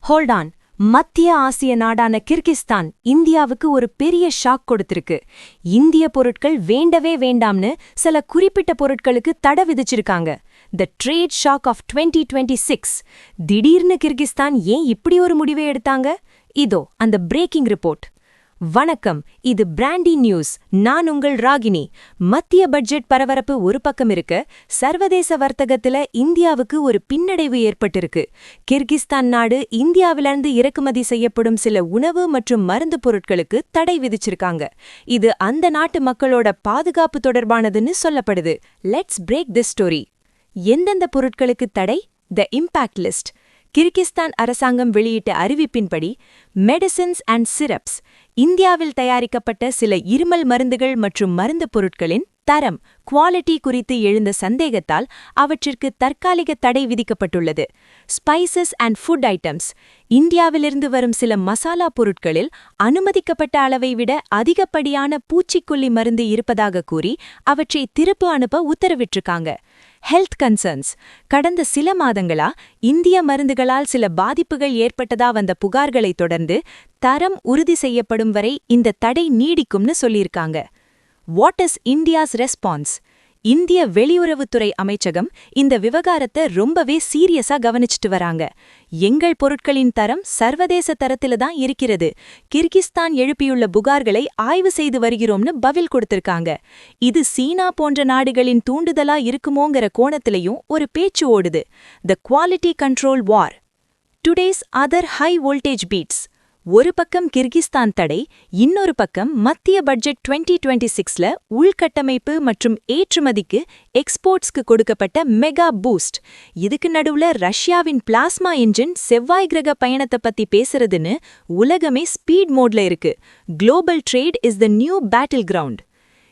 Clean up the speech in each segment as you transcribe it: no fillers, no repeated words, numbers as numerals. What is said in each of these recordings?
Hold on. மத்திய ஆசிய நாடான கிர்கிஸ்தான் இந்தியாவுக்கு ஒரு பெரிய ஷாக் கொடுத்திருக்கு. இந்திய பொருட்கள் வேண்டவே வேண்டாம்னு சில குறிப்பிட்ட பொருட்களுக்கு தடை விதிச்சிருக்காங்க. The trade shock of 2026. திடீர்னு கிர்கிஸ்தான் ஏன் இப்படி ஒரு முடிவை எடுத்தாங்க? இதோ அந்த பிரேக்கிங் ரிப்போர்ட். வணக்கம், இது பிராண்டி நியூஸ். நான் உங்கள் ராகினி. மத்திய பட்ஜெட் பரபரப்பு ஒரு பக்கம் இருக்க, சர்வதேச வர்த்தகத்துல இந்தியாவுக்கு ஒரு பின்னடைவு ஏற்பட்டிருக்கு. கிர்கிஸ்தான் நாடு இந்தியாவிலிருந்து இறக்குமதி செய்யப்படும் சில உணவு மற்றும் மருந்து பொருட்களுக்கு தடை விதிச்சிருக்காங்க. இது அந்த நாட்டு மக்களோட பாதுகாப்பு தொடர்பானதுன்னு சொல்லப்படுது. Let's break this story. எந்தெந்த பொருட்களுக்கு தடை? த இம்பாக்ட் லிஸ்ட். கிர்கிஸ்தான் அரசாங்கம் வெளியிட்ட அறிவிப்பின்படி மெடிசின்ஸ் அண்ட் சிரப்ஸ், இந்தியாவில் தயாரிக்கப்பட்ட சில இருமல் மருந்துகள் மற்றும் மருந்து பொருட்களின் தரம், குவாலிட்டி குறித்து எழுந்த சந்தேகத்தால் அவற்றிற்கு தற்காலிக தடை விதிக்கப்பட்டுள்ளது. ஸ்பைசஸ் அண்ட் ஃபுட் ஐட்டம்ஸ், இந்தியாவிலிருந்து வரும் சில மசாலா பொருட்களில் அனுமதிக்கப்பட்ட அளவை விட அதிகப்படியான பூச்சிக்கொல்லி மருந்து இருப்பதாக கூறி அவற்றை திருப்பு அனுப்ப உத்தரவிட்டிருக்காங்க. ஹெல்த் கன்சர்ன்ஸ், கடந்த சில மாதங்களா இந்திய மருந்துகளால் சில பாதிப்புகள் ஏற்பட்டதா வந்த புகார்களை தொடர்ந்து தரம் உறுதி செய்யப்படும் வரை இந்த தடை நீடிக்கும்னு சொல்லியிருக்காங்க. What is India's response? இந்திய வெளியுறவுத்துறை அமைச்சகம் இந்த விவகாரத்தை ரொம்பவே சீரியஸா கவனிச்சுட்டு வராங்க. எங்கள் பொருட்களின் தரம் சர்வதேச தரத்தில தான் இருக்கிறது. கிர்கிஸ்தான் எழுப்பியுள்ள புகார்களை ஆய்வு செய்து வருகிறோம்னு பதில் கொடுத்திருக்காங்க. இது சீனா போன்ற நாடுகளின் தூண்டுதலா இருக்குமோங்கிற கோணத்திலையும் ஒரு பேச்சு ஓடுது. The quality control war. Today's other high voltage beats. ஒரு பக்கம் கிர்கிஸ்தான் தடை, இன்னொரு பக்கம் மத்திய பட்ஜெட் 2026ல உள்கட்டமைப்பு மற்றும் ஏற்றுமதிக்கு எக்ஸ்போர்ட்ஸ்க்கு கொடுக்கப்பட்ட மெகா பூஸ்ட். இதுக்கு நடுவுல ரஷ்யாவின் பிளாஸ்மா என்ஜின் செவ்வாய் கிரக பயணத்தை பத்தி பேசுறதுன்னு உலகமே ஸ்பீட் மோட்ல இருக்கு. Global trade is the new battle ground.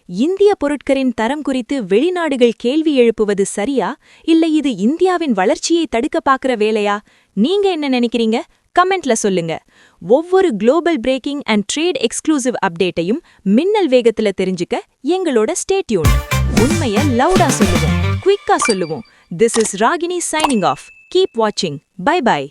இந்திய பொருட்களின் தரம் குறித்து வெளிநாடுகள் கேள்வி எழுப்புவது சரியா, இல்ல இது இந்தியாவின் வளர்ச்சியை தடுக்க பாக்குற வேலையா? நீங்க என்ன நினைக்கிறீங்க? கமெண்ட்ல சொல்லுங்க. ஒவ்வொரு global breaking and trade exclusive அப்டேட்டையும் மின்னல் வேகத்துல தெரிஞ்சுக்க எங்களோட ஸ்டே டியூன். உண்மையை லவுடா சொல்லுவோம், குயிக்கா சொல்லுவோம். This is Ragini signing off. Keep வாட்சிங். Bye by.